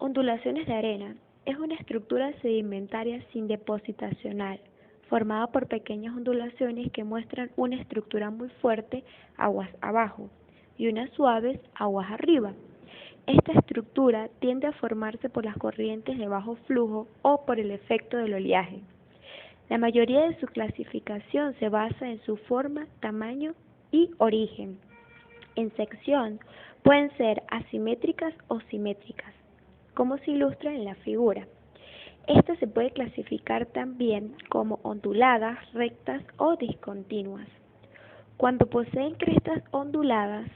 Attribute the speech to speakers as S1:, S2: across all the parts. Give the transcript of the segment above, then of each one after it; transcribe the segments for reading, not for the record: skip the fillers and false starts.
S1: Ondulaciones de arena es una estructura sedimentaria sin depositacional, formada por pequeñas ondulaciones que muestran una estructura muy fuerte aguas abajo y unas suaves aguas arriba. Esta estructura tiende a formarse por las corrientes de bajo flujo o por el efecto del oleaje. La mayoría de su clasificación se basa en su forma, tamaño y origen. En sección pueden ser asimétricas o simétricas, como se ilustra en la figura. Esta se puede clasificar también como onduladas, rectas o discontinuas. Cuando poseen crestas onduladas,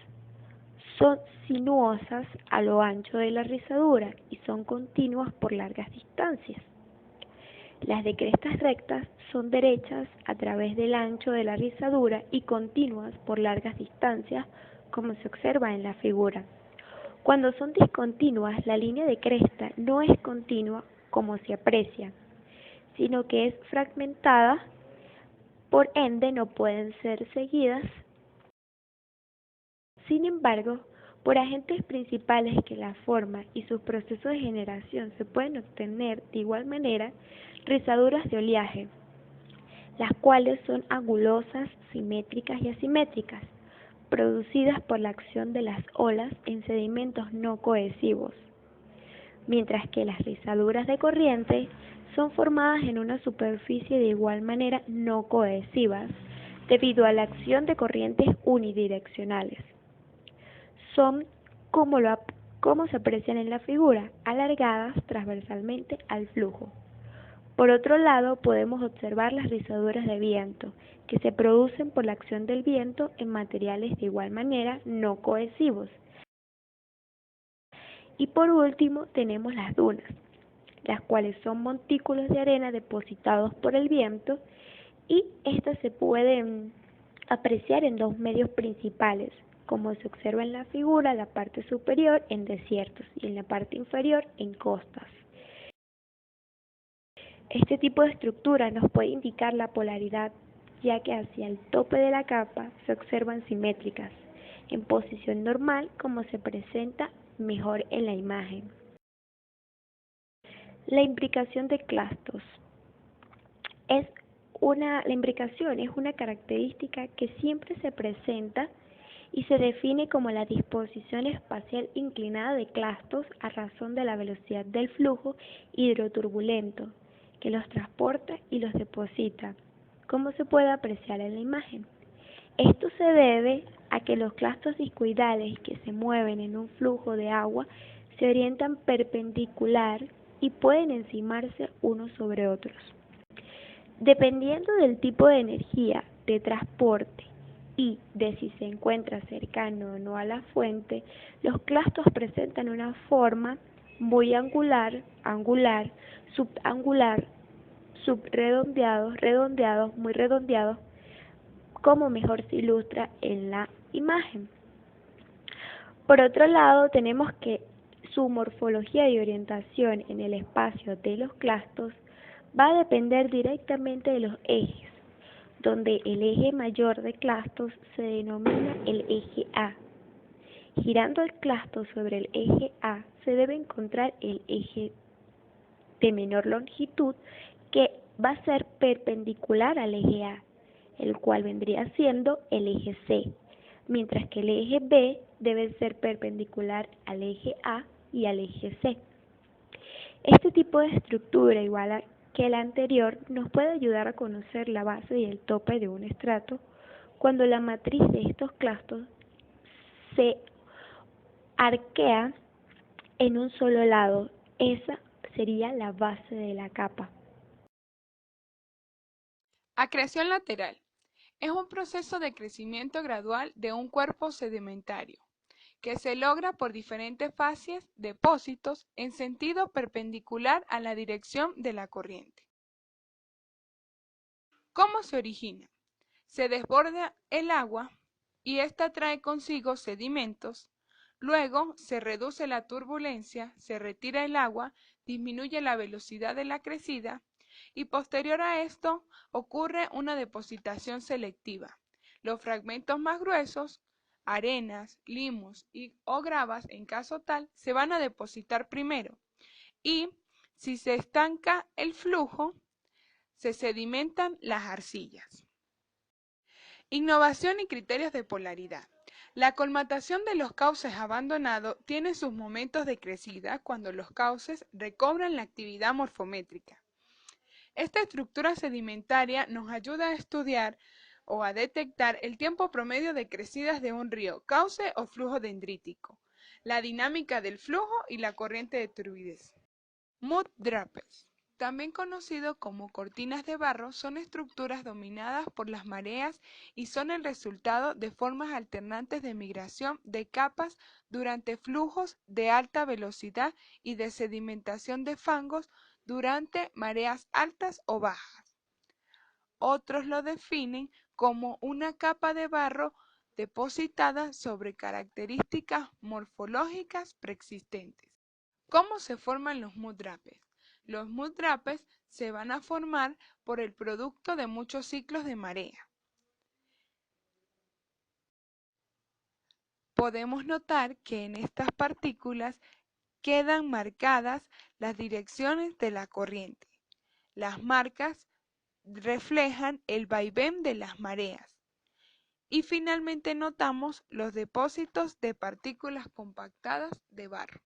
S1: son sinuosas a lo ancho de la rizadura y son continuas por largas distancias. Las de crestas rectas son derechas a través del ancho de la rizadura y continuas por largas distancias, como se observa en la figura. Cuando son discontinuas, la línea de cresta no es continua como se aprecia, sino que es fragmentada, por ende no pueden ser seguidas. Sin embargo, por agentes principales que la forman y sus procesos de generación se pueden obtener de igual manera rizaduras de oleaje, las cuales son angulosas, simétricas y asimétricas, producidas por la acción de las olas en sedimentos no cohesivos, mientras que las rizaduras de corriente son formadas en una superficie de igual manera no cohesivas, debido a la acción de corrientes unidireccionales. Son, como se aprecian en la figura, alargadas transversalmente al flujo. Por otro lado, podemos observar las rizaduras de viento, que se producen por la acción del viento en materiales de igual manera no cohesivos. Y por último, tenemos las dunas, las cuales son montículos de arena depositados por el viento, y estas se pueden apreciar en dos medios principales, como se observa en la figura, la parte superior en desiertos y en la parte inferior en costas. Este tipo de estructura nos puede indicar la polaridad, ya que hacia el tope de la capa se observan simétricas, en posición normal como se presenta mejor en la imagen. La imbricación de clastos. La imbricación es una característica que siempre se presenta y se define como la disposición espacial inclinada de clastos a razón de la velocidad del flujo hidroturbulento que los transporta y los deposita, como se puede apreciar en la imagen. Esto se debe a que los clastos discoidales que se mueven en un flujo de agua se orientan perpendicular y pueden encimarse unos sobre otros. Dependiendo del tipo de energía de transporte y de si se encuentra cercano o no a la fuente, los clastos presentan una forma muy angular, subangular, subredondeados, redondeados, muy redondeados, como mejor se ilustra en la imagen. Por otro lado, tenemos que su morfología y orientación en el espacio de los clastos va a depender directamente de los ejes, donde el eje mayor de clastos se denomina el eje A. Girando el clasto sobre el eje A se debe encontrar el eje de menor longitud, que va a ser perpendicular al eje A, el cual vendría siendo el eje C, mientras que el eje B debe ser perpendicular al eje A y al eje C. Este tipo de estructura, igual que la anterior, nos puede ayudar a conocer la base y el tope de un estrato cuando la matriz de estos clastos se arquea en un solo lado. Esa sería la base de la capa.
S2: Acreción lateral. Es un proceso de crecimiento gradual de un cuerpo sedimentario, que se logra por diferentes fases, depósitos, en sentido perpendicular a la dirección de la corriente. ¿Cómo se origina? Se desborda el agua y ésta trae consigo sedimentos. Luego se reduce la turbulencia, se retira el agua, disminuye la velocidad de la crecida y posterior a esto ocurre una depositación selectiva. Los fragmentos más gruesos, arenas, limos o gravas en caso tal, se van a depositar primero. y si se estanca el flujo, se sedimentan las arcillas. Innovación y criterios de polaridad. La colmatación de los cauces abandonados tiene sus momentos de crecida cuando los cauces recobran la actividad morfométrica. Esta estructura sedimentaria nos ayuda a estudiar o a detectar el tiempo promedio de crecidas de un río, cauce o flujo dendrítico, la dinámica del flujo y la corriente de turbidez. Mud Drappers, también conocido como cortinas de barro, son estructuras dominadas por las mareas y son el resultado de formas alternantes de migración de capas durante flujos de alta velocidad y de sedimentación de fangos durante mareas altas o bajas. Otros lo definen como una capa de barro depositada sobre características morfológicas preexistentes. ¿Cómo se forman los mudrapes? Los mudrapes se van a formar por el producto de muchos ciclos de marea. Podemos notar que en estas partículas quedan marcadas las direcciones de la corriente. Las marcas reflejan el vaivén de las mareas. Y finalmente notamos los depósitos de partículas compactadas de barro.